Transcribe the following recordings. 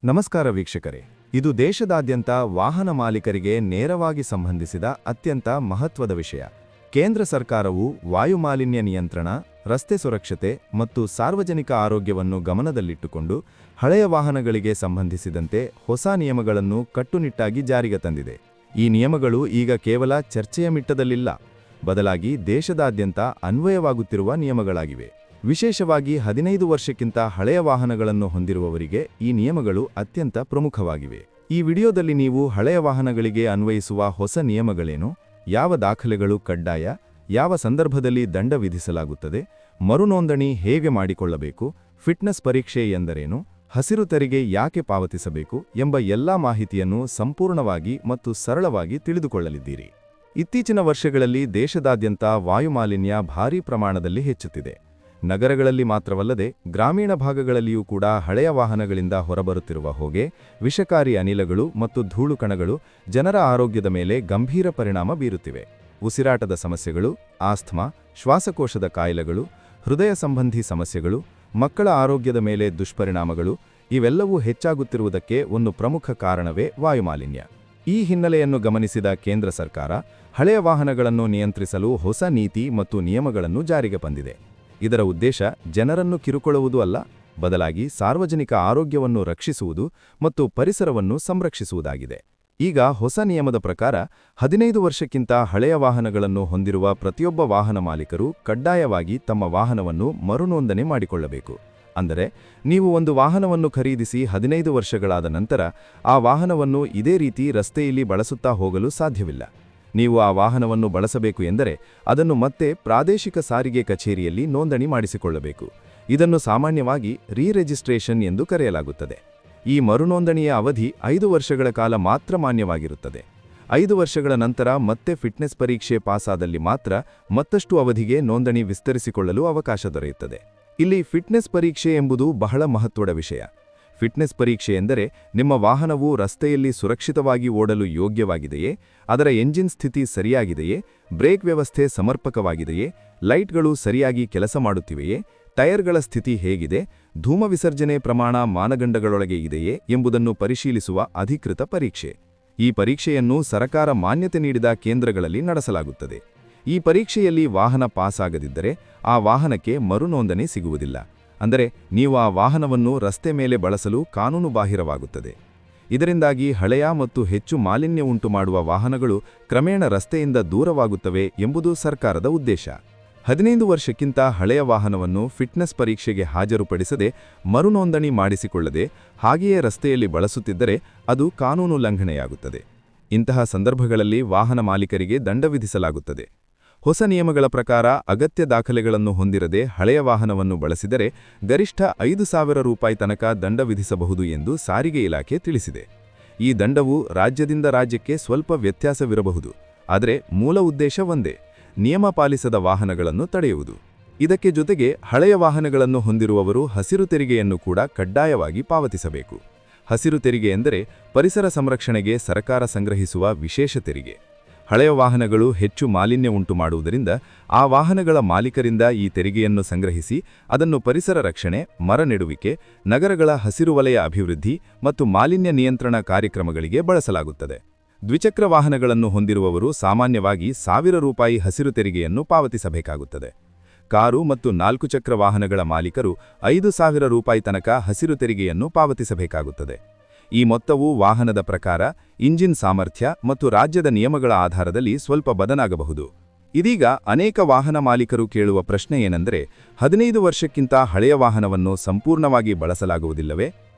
ನಮಸ್ಕಾರ ವೀಕ್ಷಕರೇ, ಇದು ದೇಶದಾದ್ಯಂತ ವಾಹನ ಮಾಲೀಕರಿಗೆ ನೇರವಾಗಿ ಸಂಬಂಧಿಸಿದ ಅತ್ಯಂತ ಮಹತ್ವದ ವಿಷಯ. ಕೇಂದ್ರ ಸರ್ಕಾರವು ವಾಯುಮಾಲಿನ್ಯ ನಿಯಂತ್ರಣ, ರಸ್ತೆ ಸುರಕ್ಷತೆ ಮತ್ತು ಸಾರ್ವಜನಿಕ ಆರೋಗ್ಯವನ್ನು ಗಮನದಲ್ಲಿಟ್ಟುಕೊಂಡು ಹಳೆಯ ವಾಹನಗಳಿಗೆ ಸಂಬಂಧಿಸಿದಂತೆ ಹೊಸ ನಿಯಮಗಳನ್ನು ಕಟ್ಟುನಿಟ್ಟಾಗಿ ಜಾರಿಗೆ ತಂದಿದೆ. ಈ ನಿಯಮಗಳು ಈಗ ಕೇವಲ ಚರ್ಚೆಯ ಮಟ್ಟದಲ್ಲಿಲ್ಲ, ಬದಲಾಗಿ ದೇಶದಾದ್ಯಂತ ಅನ್ವಯವಾಗುತ್ತಿರುವ ನಿಯಮಗಳಾಗಿವೆ. ವಿಶೇಷವಾಗಿ 15 ವರ್ಷಕ್ಕಿಂತ ಹಳೆಯ ವಾಹನಗಳನ್ನು ಹೊಂದಿರುವವರಿಗೆ ಈ ನಿಯಮಗಳು ಅತ್ಯಂತ ಪ್ರಮುಖವಾಗಿವೆ. ಈ ವಿಡಿಯೋದಲ್ಲಿ ನೀವು ಹಳೆಯ ವಾಹನಗಳಿಗೆ ಅನ್ವಯಿಸುವ ಹೊಸ ನಿಯಮಗಳೇನು, ಯಾವ ದಾಖಲೆಗಳು ಕಡ್ಡಾಯ, ಯಾವ ಸಂದರ್ಭದಲ್ಲಿ ದಂಡ ವಿಧಿಸಲಾಗುತ್ತದೆ, ಮರುನೋಂದಣಿ ಹೇಗೆ ಮಾಡಿಕೊಳ್ಳಬೇಕು, ಫಿಟ್ನೆಸ್ ಪರೀಕ್ಷೆ ಎಂದರೇನು, ಹಸಿರು ತೆರಿಗೆ ಯಾಕೆ ಪಾವತಿಸಬೇಕು ಎಂಬ ಎಲ್ಲಾ ಮಾಹಿತಿಯನ್ನು ಸಂಪೂರ್ಣವಾಗಿ ಮತ್ತು ಸರಳವಾಗಿ ತಿಳಿದುಕೊಳ್ಳಲಿದ್ದೀರಿ. ಇತ್ತೀಚಿನ ವರ್ಷಗಳಲ್ಲಿ ದೇಶದಾದ್ಯಂತ ವಾಯುಮಾಲಿನ್ಯ ಭಾರೀ ಪ್ರಮಾಣದಲ್ಲಿ ಹೆಚ್ಚುತ್ತಿದೆ. ನಗರಗಳಲ್ಲಿ ಮಾತ್ರವಲ್ಲದೆ ಗ್ರಾಮೀಣ ಭಾಗಗಳಲ್ಲಿಯೂ ಕೂಡ ಹಳೆಯ ವಾಹನಗಳಿಂದ ಹೊರಬರುತ್ತಿರುವ ಹೊಗೆ, ವಿಷಕಾರಿ ಅನಿಲಗಳು ಮತ್ತು ಧೂಳು ಕಣಗಳು ಜನರ ಆರೋಗ್ಯದ ಮೇಲೆ ಗಂಭೀರ ಪರಿಣಾಮ ಬೀರುತ್ತಿವೆ. ಉಸಿರಾಟದ ಸಮಸ್ಯೆಗಳು, ಆಸ್ಥಮಾ, ಶ್ವಾಸಕೋಶದ ಕಾಯಿಲೆಗಳು, ಹೃದಯ ಸಂಬಂಧಿ ಸಮಸ್ಯೆಗಳು, ಮಕ್ಕಳ ಆರೋಗ್ಯದ ಮೇಲೆ ದುಷ್ಪರಿಣಾಮಗಳು ಇವೆಲ್ಲವೂ ಹೆಚ್ಚಾಗುತ್ತಿರುವುದಕ್ಕೆ ಒಂದು ಪ್ರಮುಖ ಕಾರಣವೇ ವಾಯುಮಾಲಿನ್ಯ. ಈ ಹಿನ್ನೆಲೆಯನ್ನು ಗಮನಿಸಿದ ಕೇಂದ್ರ ಸರ್ಕಾರ ಹಳೆಯ ವಾಹನಗಳನ್ನು ನಿಯಂತ್ರಿಸಲು ಹೊಸ ನೀತಿ ಮತ್ತು ನಿಯಮಗಳನ್ನು ಜಾರಿಗೆ ತಂದಿದೆ. ಇದರ ಉದ್ದೇಶ ಜನರನ್ನು ಕಿರುಕೊಳ್ಳುವುದು ಅಲ್ಲ, ಬದಲಾಗಿ ಸಾರ್ವಜನಿಕ ಆರೋಗ್ಯವನ್ನು ರಕ್ಷಿಸುವುದು ಮತ್ತು ಪರಿಸರವನ್ನು ಸಂರಕ್ಷಿಸುವುದಾಗಿದೆ. ಈಗ ಹೊಸ ನಿಯಮದ ಪ್ರಕಾರ 15 ವರ್ಷಕ್ಕಿಂತ ಹಳೆಯ ವಾಹನಗಳನ್ನು ಹೊಂದಿರುವ ಪ್ರತಿಯೊಬ್ಬ ವಾಹನ ಮಾಲೀಕರು ಕಡ್ಡಾಯವಾಗಿ ತಮ್ಮ ವಾಹನವನ್ನು ಮರುನೋಂದಣಿ ಮಾಡಿಕೊಳ್ಳಬೇಕು. ಅಂದರೆ ನೀವು ಒಂದು ವಾಹನವನ್ನು ಖರೀದಿಸಿ 15 ವರ್ಷಗಳಾದ ನಂತರ ಆ ವಾಹನವನ್ನು ಇದೇ ರೀತಿ ರಸ್ತೆಯಲ್ಲಿ ಬಳಸುತ್ತಾ ಹೋಗಲು ಸಾಧ್ಯವಿಲ್ಲ. ನೀವು ಆ ವಾಹನವನ್ನು ಬಳಸಬೇಕು ಎಂದರೆ ಅದನ್ನು ಮತ್ತೆ ಪ್ರಾದೇಶಿಕ ಸಾರಿಗೆ ಕಚೇರಿಯಲ್ಲಿ ನೋಂದಣಿ ಮಾಡಿಸಿಕೊಳ್ಳಬೇಕು. ಇದನ್ನು ಸಾಮಾನ್ಯವಾಗಿ ರೀ-ರಿಜಿಸ್ಟ್ರೇಷನ್ ಎಂದು ಕರೆಯಲಾಗುತ್ತದೆ. ಈ ಮರುನೋಂದಣಿಯ ಅವಧಿ 5 ವರ್ಷಗಳ ಕಾಲ ಮಾತ್ರ ಮಾನ್ಯವಾಗಿರುತ್ತದೆ. 5 ವರ್ಷಗಳ ನಂತರ ಮತ್ತೆ ಫಿಟ್ನೆಸ್ ಪರೀಕ್ಷೆ ಪಾಸಾದಲ್ಲಿ ಮಾತ್ರ ಮತ್ತಷ್ಟು ಅವಧಿಗೆ ನೋಂದಣಿ ವಿಸ್ತರಿಸಿಕೊಳ್ಳಲು ಅವಕಾಶ ದೊರೆಯುತ್ತದೆ. ಇಲ್ಲಿ ಫಿಟ್ನೆಸ್ ಪರೀಕ್ಷೆ ಎಂಬುದು ಬಹಳ ಮಹತ್ವದ ವಿಷಯ. ಫಿಟ್ನೆಸ್ ಪರೀಕ್ಷೆ ಎಂದರೆ ನಿಮ್ಮ ವಾಹನವು ರಸ್ತೆಯಲ್ಲಿ ಸುರಕ್ಷಿತವಾಗಿ ಓಡಲು ಯೋಗ್ಯವಾಗಿದೆಯೇ, ಅದರ ಎಂಜಿನ್ ಸ್ಥಿತಿ ಸರಿಯಾಗಿದೆಯೇ, ಬ್ರೇಕ್ ವ್ಯವಸ್ಥೆ ಸಮರ್ಪಕವಾಗಿದೆಯೇ, ಲೈಟ್ಗಳು ಸರಿಯಾಗಿ ಕೆಲಸ ಮಾಡುತ್ತಿವೆಯೇ, ಟೈರ್ಗಳ ಸ್ಥಿತಿ ಹೇಗಿದೆ, ಧೂಮ ವಿಸರ್ಜನೆ ಪ್ರಮಾಣ ಮಾನದಂಡಗಳೊಳಗೆ ಇದೆಯೇ ಎಂಬುದನ್ನು ಪರಿಶೀಲಿಸುವ ಅಧಿಕೃತ ಪರೀಕ್ಷೆ. ಈ ಪರೀಕ್ಷೆಯನ್ನು ಸರಕಾರ ಮಾನ್ಯತೆ ನೀಡಿದ ಕೇಂದ್ರಗಳಲ್ಲಿ ನಡೆಸಲಾಗುತ್ತದೆ. ಈ ಪರೀಕ್ಷೆಯಲ್ಲಿ ವಾಹನ ಪಾಸಾಗದಿದ್ದರೆ ಆ ವಾಹನಕ್ಕೆ ಮರುನೋಂದಣಿ ಸಿಗುವುದಿಲ್ಲ. ಅಂದರೆ ನೀವು ಆ ವಾಹನವನ್ನು ರಸ್ತೆ ಮೇಲೆ ಬಳಸಲು ಕಾನೂನುಬಾಹಿರವಾಗುತ್ತದೆ. ಇದರಿಂದಾಗಿ ಹಳೆಯ ಮತ್ತು ಹೆಚ್ಚು ಮಾಲಿನ್ಯ ಉಂಟು ಮಾಡುವ ವಾಹನಗಳು ಕ್ರಮೇಣ ರಸ್ತೆಯಿಂದ ದೂರವಾಗುತ್ತವೆ ಎಂಬುದು ಸರ್ಕಾರದ ಉದ್ದೇಶ. 15 ವರ್ಷಕ್ಕಿಂತ ಹಳೆಯ ವಾಹನವನ್ನು ಫಿಟ್ನೆಸ್ ಪರೀಕ್ಷೆಗೆ ಹಾಜರುಪಡಿಸದೆ ಮರುನೋಂದಣಿ ಮಾಡಿಸಿಕೊಳ್ಳದೆ ಹಾಗೆಯೇ ರಸ್ತೆಯಲ್ಲಿ ಬಳಸುತ್ತಿದ್ದರೆ ಅದು ಕಾನೂನು ಉಲ್ಲಂಘನೆಯಾಗುತ್ತದೆ. ಇಂತಹ ಸಂದರ್ಭಗಳಲ್ಲಿ ವಾಹನ ಮಾಲೀಕರಿಗೆ ದಂಡ ವಿಧಿಸಲಾಗುತ್ತದೆ. ಹೊಸ ನಿಯಮಗಳ ಪ್ರಕಾರ ಅಗತ್ಯ ದಾಖಲೆಗಳನ್ನು ಹೊಂದಿರದೆ ಹಳೆಯ ವಾಹನವನ್ನು ಬಳಸಿದರೆ ಗರಿಷ್ಠ 5,000 ರೂಪಾಯಿ ತನಕ ದಂಡ ವಿಧಿಸಬಹುದು ಎಂದು ಸಾರಿಗೆ ಇಲಾಖೆ ತಿಳಿಸಿದೆ. ಈ ದಂಡವು ರಾಜ್ಯದಿಂದ ರಾಜ್ಯಕ್ಕೆ ಸ್ವಲ್ಪ ವ್ಯತ್ಯಾಸವಿರಬಹುದು, ಆದರೆ ಮೂಲ ಉದ್ದೇಶ ಒಂದೇ: ನಿಯಮ ಪಾಲಿಸದ ವಾಹನಗಳನ್ನು ತಡೆಯುವುದು. ಇದಕ್ಕೆ ಜೊತೆಗೆ ಹಳೆಯ ವಾಹನಗಳನ್ನು ಹೊಂದಿರುವವರು ಹಸಿರು ತೆರಿಗೆಯನ್ನು ಕೂಡ ಕಡ್ಡಾಯವಾಗಿ ಪಾವತಿಸಬೇಕು. ಹಸಿರು ತೆರಿಗೆ ಎಂದರೆ ಪರಿಸರ ಸಂರಕ್ಷಣೆಗೆ ಸರ್ಕಾರ ಸಂಗ್ರಹಿಸುವ ವಿಶೇಷ ತೆರಿಗೆ. ಹಳೆಯ ವಾಹನಗಳು ಹೆಚ್ಚು ಮಾಲಿನ್ಯ ಉಂಟು ಮಾಡುವುದರಿಂದ ಆ ವಾಹನಗಳ ಮಾಲೀಕರಿಂದ ಈ ತೆರಿಗೆಯನ್ನು ಸಂಗ್ರಹಿಸಿ ಅದನ್ನು ಪರಿಸರ ರಕ್ಷಣೆ, ಮರ ನೆಡುವಿಕೆ, ನಗರಗಳ ಹಸಿರು ವಲಯ ಅಭಿವೃದ್ಧಿ ಮತ್ತು ಮಾಲಿನ್ಯ ನಿಯಂತ್ರಣ ಕಾರ್ಯಕ್ರಮಗಳಿಗೆ ಬಳಸಲಾಗುತ್ತದೆ. ದ್ವಿಚಕ್ರ ವಾಹನಗಳನ್ನು ಹೊಂದಿರುವವರು ಸಾಮಾನ್ಯವಾಗಿ 1,000 ರೂಪಾಯಿ ಹಸಿರು ತೆರಿಗೆಯನ್ನು ಪಾವತಿಸಬೇಕಾಗುತ್ತದೆ. ಕಾರು ಮತ್ತು 4 ಚಕ್ರ ವಾಹನಗಳ ಮಾಲೀಕರು 5,000 ರೂಪಾಯಿ ತನಕ ಹಸಿರು ತೆರಿಗೆಯನ್ನು ಪಾವತಿಸಬೇಕಾಗುತ್ತದೆ. ಈ ಮೊತ್ತವು ವಾಹನದ ಪ್ರಕಾರ, ಇಂಜಿನ್ ಸಾಮರ್ಥ್ಯ ಮತ್ತು ರಾಜ್ಯದ ನಿಯಮಗಳ ಆಧಾರದಲ್ಲಿ ಸ್ವಲ್ಪ ಬದಲಾಗಬಹುದು. ಇದೀಗ ಅನೇಕ ವಾಹನ ಮಾಲೀಕರು ಕೇಳುವ ಪ್ರಶ್ನೆ ಏನೆಂದರೆ, 15 ವರ್ಷಕ್ಕಿಂತ ಹಳೆಯ ವಾಹನವನ್ನು ಸಂಪೂರ್ಣವಾಗಿ ಬಳಸಲಾಗುವುದಿಲ್ಲವೇ?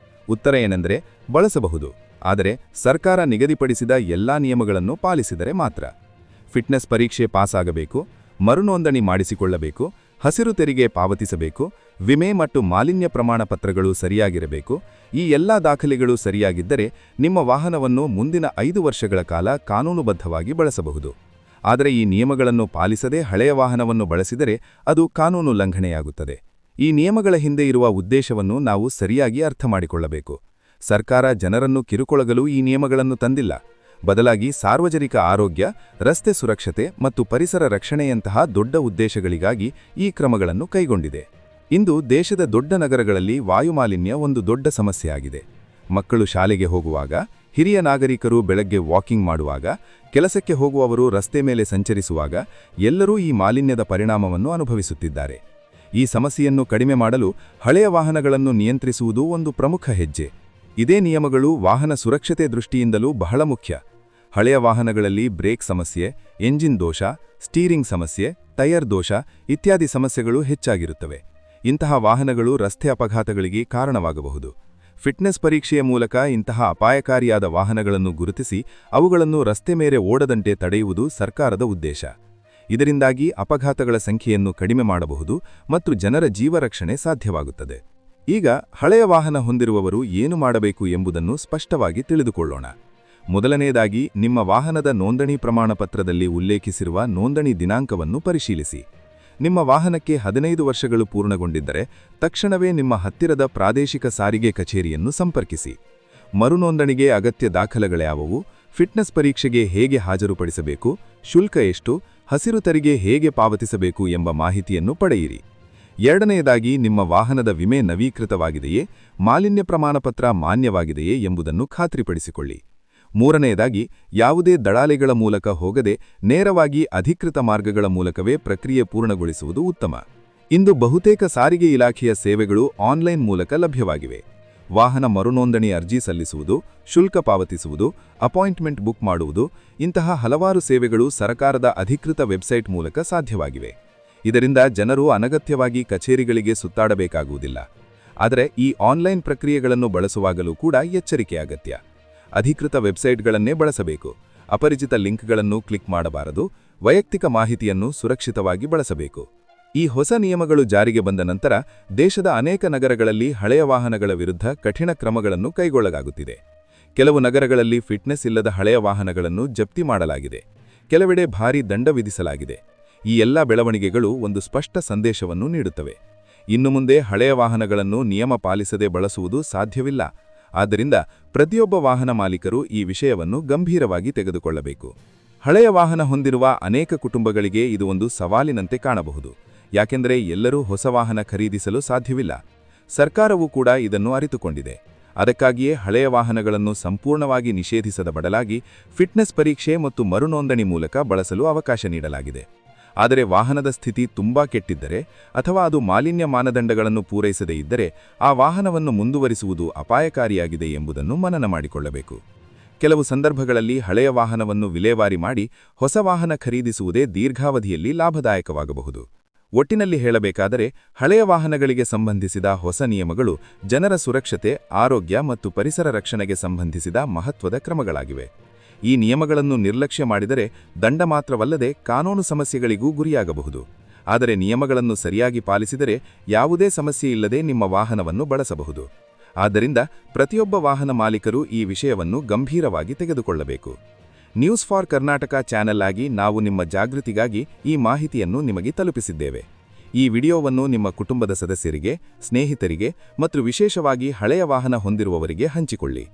ಉತ್ತರ ಏನೆಂದರೆ, ಬಳಸಬಹುದು, ಆದರೆ ಸರ್ಕಾರ ನಿಗದಿಪಡಿಸಿದ ಎಲ್ಲಾ ನಿಯಮಗಳನ್ನು ಪಾಲಿಸಿದರೆ ಮಾತ್ರ. ಫಿಟ್ನೆಸ್ ಪರೀಕ್ಷೆ ಪಾಸಾಗಬೇಕು, ಮರುನೋಂದಣಿ ಮಾಡಿಸಿಕೊಳ್ಳಬೇಕು, ಹಸಿರು ತೆರಿಗೆ ಪಾವತಿಸಬೇಕು, ವಿಮೆ ಮತ್ತು ಮಾಲಿನ್ಯ ಪ್ರಮಾಣ ಪತ್ರಗಳು ಸರಿಯಾಗಿರಬೇಕು. ಈ ಎಲ್ಲ ದಾಖಲೆಗಳು ಸರಿಯಾಗಿದ್ದರೆ ನಿಮ್ಮ ವಾಹನವನ್ನು ಮುಂದಿನ 5 ವರ್ಷಗಳ ಕಾಲ ಕಾನೂನುಬದ್ಧವಾಗಿ ಬಳಸಬಹುದು. ಆದರೆ ಈ ನಿಯಮಗಳನ್ನು ಪಾಲಿಸದೆ ಹಳೆಯ ವಾಹನವನ್ನು ಬಳಸಿದರೆ ಅದು ಕಾನೂನು ಉಲ್ಲಂಘನೆಯಾಗುತ್ತದೆ. ಈ ನಿಯಮಗಳ ಹಿಂದೆ ಇರುವ ಉದ್ದೇಶವನ್ನು ನಾವು ಸರಿಯಾಗಿ ಅರ್ಥ ಮಾಡಿಕೊಳ್ಳಬೇಕು. ಸರ್ಕಾರ ಜನರನ್ನು ಕಿರುಕೊಳ್ಳಲು ಈ ನಿಯಮಗಳನ್ನು ತಂದಿಲ್ಲ, ಬದಲಾಗಿ ಸಾರ್ವಜನಿಕ ಆರೋಗ್ಯ, ರಸ್ತೆ ಸುರಕ್ಷತೆ ಮತ್ತು ಪರಿಸರ ರಕ್ಷಣೆಯಂತಹ ದೊಡ್ಡ ಉದ್ದೇಶಗಳಿಗಾಗಿ ಈ ಕ್ರಮಗಳನ್ನು ಕೈಗೊಂಡಿದೆ. ಇಂದು ದೇಶದ ದೊಡ್ಡ ನಗರಗಳಲ್ಲಿ ವಾಯುಮಾಲಿನ್ಯ ಒಂದು ದೊಡ್ಡ ಸಮಸ್ಯೆಯಾಗಿದೆ. ಮಕ್ಕಳು ಶಾಲೆಗೆ ಹೋಗುವಾಗ, ಹಿರಿಯ ನಾಗರಿಕರು ಬೆಳಗ್ಗೆ ವಾಕಿಂಗ್ ಮಾಡುವಾಗ, ಕೆಲಸಕ್ಕೆ ಹೋಗುವವರು ರಸ್ತೆ ಮೇಲೆ ಸಂಚರಿಸುವಾಗ ಎಲ್ಲರೂ ಈ ಮಾಲಿನ್ಯದ ಪರಿಣಾಮವನ್ನು ಅನುಭವಿಸುತ್ತಿದ್ದಾರೆ. ಈ ಸಮಸ್ಯೆಯನ್ನು ಕಡಿಮೆ ಮಾಡಲು ಹಳೆಯ ವಾಹನಗಳನ್ನು ನಿಯಂತ್ರಿಸುವುದು ಒಂದು ಪ್ರಮುಖ ಹೆಜ್ಜೆ. ಇದೇ ನಿಯಮಗಳು ವಾಹನ ಸುರಕ್ಷತೆ ದೃಷ್ಟಿಯಿಂದಲೂ ಬಹಳ ಮುಖ್ಯ. ಹಳೆಯ ವಾಹನಗಳಲ್ಲಿ ಬ್ರೇಕ್ ಸಮಸ್ಯೆ, ಎಂಜಿನ್ ದೋಷ, ಸ್ಟೀರಿಂಗ್ ಸಮಸ್ಯೆ, ಟೈರ್ ದೋಷ ಇತ್ಯಾದಿ ಸಮಸ್ಯೆಗಳು ಹೆಚ್ಚಾಗಿರುತ್ತವೆ. ಇಂತಹ ವಾಹನಗಳು ರಸ್ತೆ ಅಪಘಾತಗಳಿಗೆ ಕಾರಣವಾಗಬಹುದು. ಫಿಟ್ನೆಸ್ ಪರೀಕ್ಷೆಯ ಮೂಲಕ ಇಂತಹ ಅಪಾಯಕಾರಿಯಾದ ವಾಹನಗಳನ್ನು ಗುರುತಿಸಿ ಅವುಗಳನ್ನು ರಸ್ತೆ ಮೇಲೆ ಓಡದಂತೆ ತಡೆಯುವುದು ಸರ್ಕಾರದ ಉದ್ದೇಶ. ಇದರಿಂದಾಗಿ ಅಪಘಾತಗಳ ಸಂಖ್ಯೆಯನ್ನು ಕಡಿಮೆ ಮಾಡಬಹುದು ಮತ್ತು ಜನರ ಜೀವರಕ್ಷಣೆ ಸಾಧ್ಯವಾಗುತ್ತದೆ. ಈಗ ಹಳೆಯ ವಾಹನ ಹೊಂದಿರುವವರು ಏನು ಮಾಡಬೇಕು ಎಂಬುದನ್ನು ಸ್ಪಷ್ಟವಾಗಿ ತಿಳಿದುಕೊಳ್ಳೋಣ. ಮೊದಲನೆಯದಾಗಿ, ನಿಮ್ಮ ವಾಹನದ ನೋಂದಣಿ ಪ್ರಮಾಣಪತ್ರದಲ್ಲಿ ಉಲ್ಲೇಖಿಸಿರುವ ನೋಂದಣಿ ದಿನಾಂಕವನ್ನು ಪರಿಶೀಲಿಸಿ. ನಿಮ್ಮ ವಾಹನಕ್ಕೆ 15 ವರ್ಷಗಳು ಪೂರ್ಣಗೊಂಡಿದ್ದರೆ ತಕ್ಷಣವೇ ನಿಮ್ಮ ಹತ್ತಿರದ ಪ್ರಾದೇಶಿಕ ಸಾರಿಗೆ ಕಚೇರಿಯನ್ನು ಸಂಪರ್ಕಿಸಿ. ಮರುನೋಂದಣಿಗೆ ಅಗತ್ಯ ದಾಖಲೆಗಳ್ಯಾವುವು, ಫಿಟ್ನೆಸ್ ಪರೀಕ್ಷೆಗೆ ಹೇಗೆ ಹಾಜರುಪಡಿಸಬೇಕು, ಶುಲ್ಕ ಎಷ್ಟು, ಹಸಿರು ತೆರಿಗೆ ಹೇಗೆ ಪಾವತಿಸಬೇಕು ಎಂಬ ಮಾಹಿತಿಯನ್ನು ಪಡೆಯಿರಿ. ಎರಡನೆಯದಾಗಿ, ನಿಮ್ಮ ವಾಹನದ ವಿಮೆ ನವೀಕೃತವಾಗಿದೆಯೇ, ಮಾಲಿನ್ಯ ಪ್ರಮಾಣಪತ್ರ ಮಾನ್ಯವಾಗಿದೆಯೇ ಎಂಬುದನ್ನು ಖಾತ್ರಿಪಡಿಸಿಕೊಳ್ಳಿ. ಮೂರನೆಯದಾಗಿ, ಯಾವುದೇ ದಡಾಳಿಗಳ ಮೂಲಕ ಹೋಗದೆ ನೇರವಾಗಿ ಅಧಿಕೃತ ಮಾರ್ಗಗಳ ಮೂಲಕವೇ ಪ್ರಕ್ರಿಯೆ ಪೂರ್ಣಗೊಳಿಸುವುದು ಉತ್ತಮ. ಇಂದು ಬಹುತೇಕ ಸಾರಿಗೆ ಇಲಾಖೆಯ ಸೇವೆಗಳು ಆನ್ಲೈನ್ ಮೂಲಕ ಲಭ್ಯವಾಗಿವೆ. ವಾಹನ ಮರುನೋಂದಣಿ ಅರ್ಜಿ ಸಲ್ಲಿಸುವುದು, ಶುಲ್ಕ ಪಾವತಿಸುವುದು, ಅಪಾಯಿಂಟ್ಮೆಂಟ್ ಬುಕ್ ಮಾಡುವುದು ಇಂತಹ ಹಲವಾರು ಸೇವೆಗಳು ಸರ್ಕಾರದ ಅಧಿಕೃತ ವೆಬ್ಸೈಟ್ ಮೂಲಕ ಸಾಧ್ಯವಾಗಿವೆ. ಇದರಿಂದ ಜನರು ಅನಗತ್ಯವಾಗಿ ಕಚೇರಿಗಳಿಗೆ ಸುತ್ತಾಡಬೇಕಾಗುವುದಿಲ್ಲ. ಆದರೆ ಈ ಆನ್ಲೈನ್ ಪ್ರಕ್ರಿಯೆಗಳನ್ನು ಬಳಸುವಾಗಲೂ ಕೂಡ ಎಚ್ಚರಿಕೆ ಅಗತ್ಯ. ಅಧಿಕೃತ ವೆಬ್ಸೈಟ್ಗಳನ್ನೇ ಬಳಸಬೇಕು. ಅಪರಿಚಿತ ಲಿಂಕ್ಗಳನ್ನು ಕ್ಲಿಕ್ ಮಾಡಬಾರದು. ವೈಯಕ್ತಿಕ ಮಾಹಿತಿಯನ್ನು ಸುರಕ್ಷಿತವಾಗಿ ಬಳಸಬೇಕು. ಈ ಹೊಸ ನಿಯಮಗಳು ಜಾರಿಗೆ ಬಂದ ನಂತರ ದೇಶದ ಅನೇಕ ನಗರಗಳಲ್ಲಿ ಹಳೆಯ ವಾಹನಗಳ ವಿರುದ್ಧ ಕಠಿಣ ಕ್ರಮಗಳನ್ನು ಕೈಗೊಳ್ಳಲಾಗುತ್ತಿದೆ. ಕೆಲವು ನಗರಗಳಲ್ಲಿ ಫಿಟ್ನೆಸ್ ಇಲ್ಲದ ಹಳೆಯ ವಾಹನಗಳನ್ನು ಜಪ್ತಿ ಮಾಡಲಾಗಿದೆ. ಕೆಲವೆಡೆ ಭಾರೀ ದಂಡ ವಿಧಿಸಲಾಗಿದೆ. ಈ ಎಲ್ಲ ಬೆಳವಣಿಗೆಗಳು ಒಂದು ಸ್ಪಷ್ಟ ಸಂದೇಶವನ್ನು ನೀಡುತ್ತವೆ. ಇನ್ನು ಮುಂದೆ ಹಳೆಯ ವಾಹನಗಳನ್ನು ನಿಯಮ ಪಾಲಿಸದೆ ಬಳಸುವುದು ಸಾಧ್ಯವಿಲ್ಲ. ಆದ್ದರಿಂದ ಪ್ರತಿಯೊಬ್ಬ ವಾಹನ ಮಾಲೀಕರು ಈ ವಿಷಯವನ್ನು ಗಂಭೀರವಾಗಿ ತೆಗೆದುಕೊಳ್ಳಬೇಕು. ಹಳೆಯ ವಾಹನ ಹೊಂದಿರುವ ಅನೇಕ ಕುಟುಂಬಗಳಿಗೆ ಇದು ಒಂದು ಸವಾಲಿನಂತೆ ಕಾಣಬಹುದು. ಯಾಕೆಂದರೆ ಎಲ್ಲರೂ ಹೊಸ ವಾಹನ ಖರೀದಿಸಲು ಸಾಧ್ಯವಿಲ್ಲ. ಸರ್ಕಾರವೂ ಕೂಡ ಇದನ್ನು ಅರಿತುಕೊಂಡಿದೆ. ಅದಕ್ಕಾಗಿಯೇ ಹಳೆಯ ವಾಹನಗಳನ್ನು ಸಂಪೂರ್ಣವಾಗಿ ನಿಷೇಧಿಸದ ಬದಲಾಗಿ ಫಿಟ್ನೆಸ್ ಪರೀಕ್ಷೆ ಮತ್ತು ಮರುನೋಂದಣಿ ಮೂಲಕ ಬಳಸಲು ಅವಕಾಶ ನೀಡಲಾಗಿದೆ. ಆದರೆ ವಾಹನದ ಸ್ಥಿತಿ ತುಂಬಾ ಕೆಟ್ಟಿದ್ದರೆ ಅಥವಾ ಅದು ಮಾಲಿನ್ಯ ಮಾನದಂಡಗಳನ್ನು ಪೂರೈಸದೇ ಇದ್ದರೆ ಆ ವಾಹನವನ್ನು ಮುಂದುವರಿಸುವುದು ಅಪಾಯಕಾರಿಯಾಗಿದೆ ಎಂಬುದನ್ನು ಮನನ ಮಾಡಿಕೊಳ್ಳಬೇಕು. ಕೆಲವು ಸಂದರ್ಭಗಳಲ್ಲಿ ಹಳೆಯ ವಾಹನವನ್ನು ವಿಲೇವಾರಿ ಮಾಡಿ ಹೊಸ ವಾಹನ ಖರೀದಿಸುವುದೇ ದೀರ್ಘಾವಧಿಯಲ್ಲಿ ಲಾಭದಾಯಕವಾಗಬಹುದು. ಒಟ್ಟಿನಲ್ಲಿ ಹೇಳಬೇಕಾದರೆ ಹಳೆಯ ವಾಹನಗಳಿಗೆ ಸಂಬಂಧಿಸಿದ ಹೊಸ ನಿಯಮಗಳು ಜನರ ಸುರಕ್ಷತೆ, ಆರೋಗ್ಯ ಮತ್ತು ಪರಿಸರ ರಕ್ಷಣೆಗೆ ಸಂಬಂಧಿಸಿದ ಮಹತ್ವದ ಕ್ರಮಗಳಾಗಿವೆ. ಈ ನಿಯಮಗಳನ್ನು ನಿರ್ಲಕ್ಷ್ಯ ಮಾಡಿದರೆ ದಂಡ ಮಾತ್ರವಲ್ಲದೆ ಕಾನೂನು ಸಮಸ್ಯೆಗಳಿಗೂ ಗುರಿಯಾಗಬಹುದು. ಆದರೆ ನಿಯಮಗಳನ್ನು ಸರಿಯಾಗಿ ಪಾಲಿಸಿದರೆ ಯಾವುದೇ ಸಮಸ್ಯೆ ಇಲ್ಲದೆ ನಿಮ್ಮ ವಾಹನವನ್ನು ಬಳಸಬಹುದು. ಆದ್ದರಿಂದ ಪ್ರತಿಯೊಬ್ಬ ವಾಹನ ಮಾಲೀಕರು ಈ ವಿಷಯವನ್ನು ಗಂಭೀರವಾಗಿ ತೆಗೆದುಕೊಳ್ಳಬೇಕು. ನ್ಯೂಸ್ ಫಾರ್ ಕರ್ನಾಟಕ ಚಾನೆಲ್ ಆಗಿ ನಾವು ನಿಮ್ಮ ಜಾಗೃತಿಗಾಗಿ ಈ ಮಾಹಿತಿಯನ್ನು ನಿಮಗೆ ತಲುಪಿಸಿದ್ದೇವೆ. ಈ ವಿಡಿಯೋವನ್ನು ನಿಮ್ಮ ಕುಟುಂಬದ ಸದಸ್ಯರಿಗೆ, ಸ್ನೇಹಿತರಿಗೆ ಮತ್ತು ವಿಶೇಷವಾಗಿ ಹಳೆಯ ವಾಹನ ಹೊಂದಿರುವವರಿಗೆ ಹಂಚಿಕೊಳ್ಳಿ.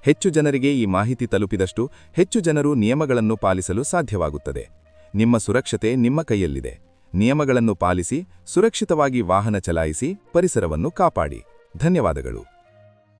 ಹೆಚ್ಚು ಜನರಿಗೆ ಈ ಮಾಹಿತಿ ತಲುಪಿದಷ್ಟು ಹೆಚ್ಚು ಜನರು ನಿಯಮಗಳನ್ನು ಪಾಲಿಸಲು ಸಾಧ್ಯವಾಗುತ್ತದೆ. ನಿಮ್ಮ ಸುರಕ್ಷತೆ ನಿಮ್ಮ ಕೈಯಲ್ಲಿದೆ. ನಿಯಮಗಳನ್ನು ಪಾಲಿಸಿ, ಸುರಕ್ಷಿತವಾಗಿ ವಾಹನ ಚಲಾಯಿಸಿ, ಪರಿಸರವನ್ನು ಕಾಪಾಡಿ. ಧನ್ಯವಾದಗಳು.